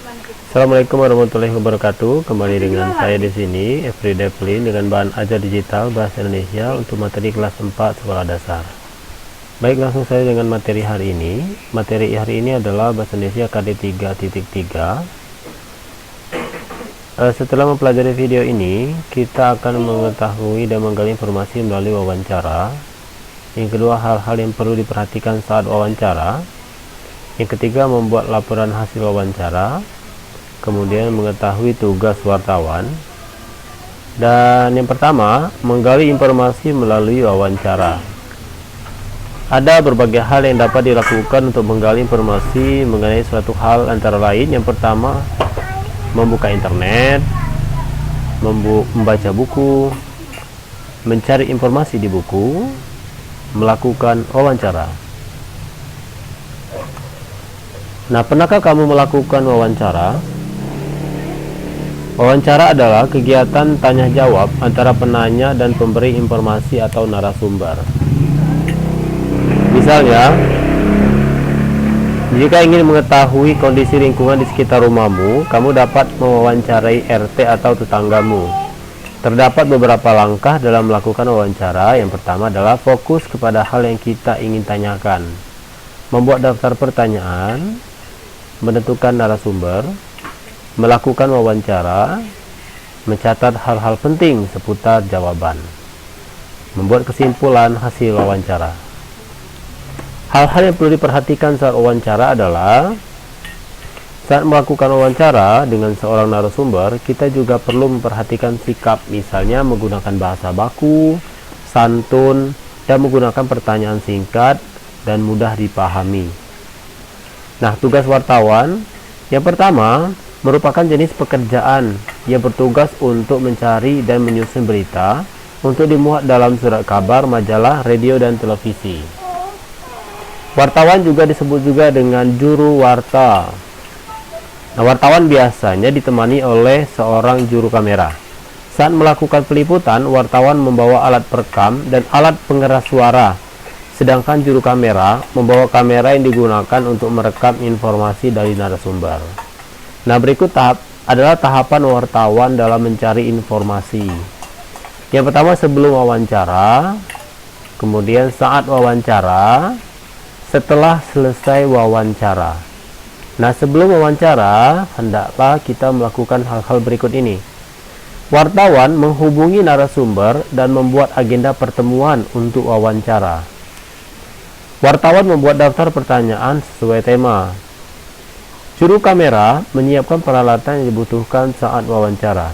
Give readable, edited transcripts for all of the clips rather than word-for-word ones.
Assalamualaikum warahmatullahi wabarakatuh. Kembali dengan saya di sini, Everyday Plin, dengan bahan ajar digital bahasa Indonesia untuk materi kelas 4 sekolah dasar. Baik, langsung saja dengan materi hari ini. Materi hari ini adalah bahasa Indonesia KD 3.3. Setelah mempelajari video ini, kita akan mengetahui dan menggali informasi melalui wawancara. Yang kedua, hal-hal yang perlu diperhatikan saat wawancara. Yang ketiga, membuat laporan hasil wawancara. Kemudian mengetahui tugas wartawan. Dan yang pertama, menggali informasi melalui wawancara. Ada berbagai hal yang dapat dilakukan untuk menggali informasi mengenai suatu hal, antara lain yang pertama, membuka internet, membaca buku, mencari informasi di buku, melakukan wawancara. Nah, pernahkah kamu melakukan wawancara? Wawancara adalah kegiatan tanya jawab antara penanya dan pemberi informasi atau narasumber. Misalnya, jika ingin mengetahui kondisi lingkungan di sekitar rumahmu, kamu dapat mewawancarai RT atau tetanggamu. Terdapat beberapa langkah dalam melakukan wawancara. Yang pertama adalah fokus kepada hal yang kita ingin tanyakan. Membuat daftar pertanyaan, menentukan narasumber, melakukan wawancara, mencatat hal-hal penting seputar jawaban, membuat kesimpulan hasil wawancara. Hal-hal yang perlu diperhatikan saat wawancara adalah saat melakukan wawancara dengan seorang narasumber, kita juga perlu memperhatikan sikap, misalnya menggunakan bahasa baku, santun, dan menggunakan pertanyaan singkat dan mudah dipahami. Nah, tugas wartawan yang pertama merupakan jenis pekerjaan yang bertugas untuk mencari dan menyusun berita untuk dimuat dalam surat kabar, majalah, radio, dan televisi. Wartawan juga disebut juga dengan juru warta. Nah, wartawan biasanya ditemani oleh seorang juru kamera. Saat melakukan peliputan, wartawan membawa alat perekam dan alat pengeras suara, sedangkan juru kamera membawa kamera yang digunakan untuk merekam informasi dari narasumber. Nah, berikut adalah tahapan wartawan dalam mencari informasi. Yang pertama, sebelum wawancara, kemudian saat wawancara, setelah selesai wawancara. Nah, sebelum wawancara, hendaklah kita melakukan hal-hal berikut ini. Wartawan menghubungi narasumber dan membuat agenda pertemuan untuk wawancara. Wartawan membuat daftar pertanyaan sesuai tema. Juru kamera menyiapkan peralatan yang dibutuhkan saat wawancara.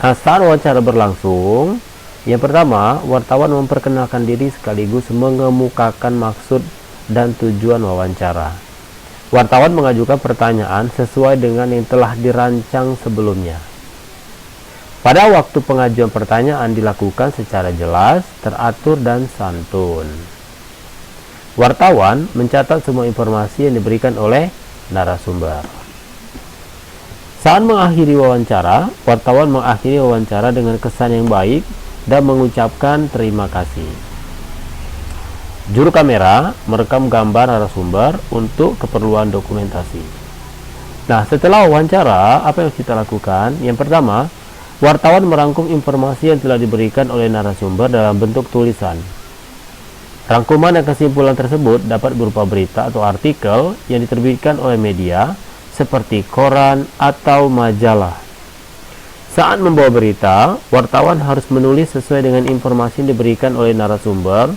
Nah, saat wawancara berlangsung, yang pertama, wartawan memperkenalkan diri sekaligus mengemukakan maksud dan tujuan wawancara. Wartawan mengajukan pertanyaan sesuai dengan yang telah dirancang sebelumnya. Pada waktu pengajuan pertanyaan dilakukan secara jelas, teratur, dan santun. Wartawan mencatat semua informasi yang diberikan oleh narasumber. Saat mengakhiri wawancara, wartawan mengakhiri wawancara dengan kesan yang baik dan mengucapkan terima kasih. Juru kamera merekam gambar narasumber untuk keperluan dokumentasi. Nah, setelah wawancara, apa yang kita lakukan? Yang pertama, wartawan merangkum informasi yang telah diberikan oleh narasumber dalam bentuk tulisan. Rangkuman dan kesimpulan tersebut dapat berupa berita atau artikel yang diterbitkan oleh media seperti koran atau majalah. Saat membawa berita, wartawan harus menulis sesuai dengan informasi yang diberikan oleh narasumber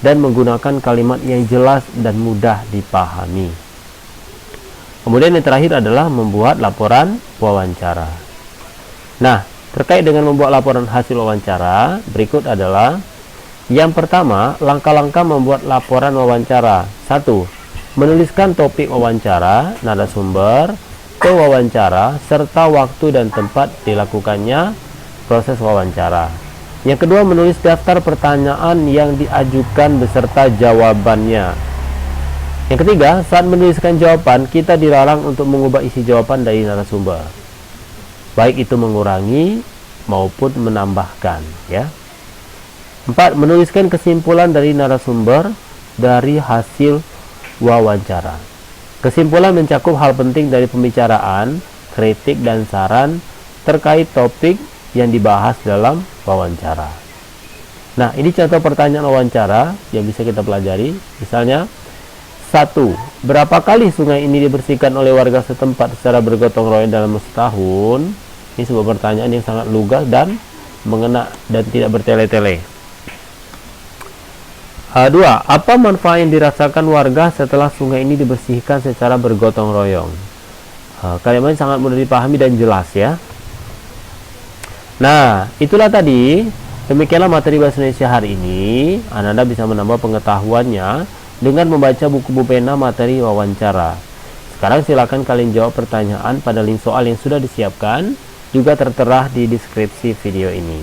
dan menggunakan kalimat yang jelas dan mudah dipahami. Kemudian yang terakhir adalah membuat laporan wawancara. Nah, terkait dengan membuat laporan hasil wawancara, berikut adalah yang pertama, langkah-langkah membuat laporan wawancara. 1. Menuliskan topik wawancara, narasumber, wawancara, serta waktu dan tempat dilakukannya proses wawancara. Yang kedua, menulis daftar pertanyaan yang diajukan beserta jawabannya. Yang ketiga, saat menuliskan jawaban, kita dilarang untuk mengubah isi jawaban dari narasumber, baik itu mengurangi maupun menambahkan, ya. 4. Menuliskan kesimpulan dari narasumber dari hasil wawancara. Kesimpulan mencakup hal penting dari pembicaraan, kritik, dan saran terkait topik yang dibahas dalam wawancara. Nah, ini contoh pertanyaan wawancara yang bisa kita pelajari. Misalnya, 1. Berapa kali sungai ini dibersihkan oleh warga setempat secara bergotong royong dalam setahun? Ini sebuah pertanyaan yang sangat lugas dan mengena dan tidak bertele-tele. 2. Apa manfaat yang dirasakan warga setelah sungai ini dibersihkan secara bergotong royong? Kalimat ini sangat mudah dipahami dan jelas ya. Nah, itulah tadi. Demikianlah materi bahasa Indonesia hari ini. Anda bisa menambah pengetahuannya dengan membaca buku pena materi wawancara. Sekarang silakan kalian jawab pertanyaan pada link soal yang sudah disiapkan, juga tertera di deskripsi video ini.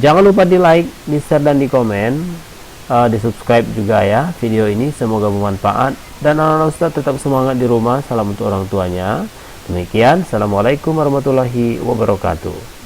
Jangan lupa di like, di share, dan di komen. Di subscribe juga ya video ini. Semoga bermanfaat dan anak-anak Ustaz tetap semangat di rumah. Salam untuk orang tuanya. Demikian, assalamualaikum warahmatullahi wabarakatuh.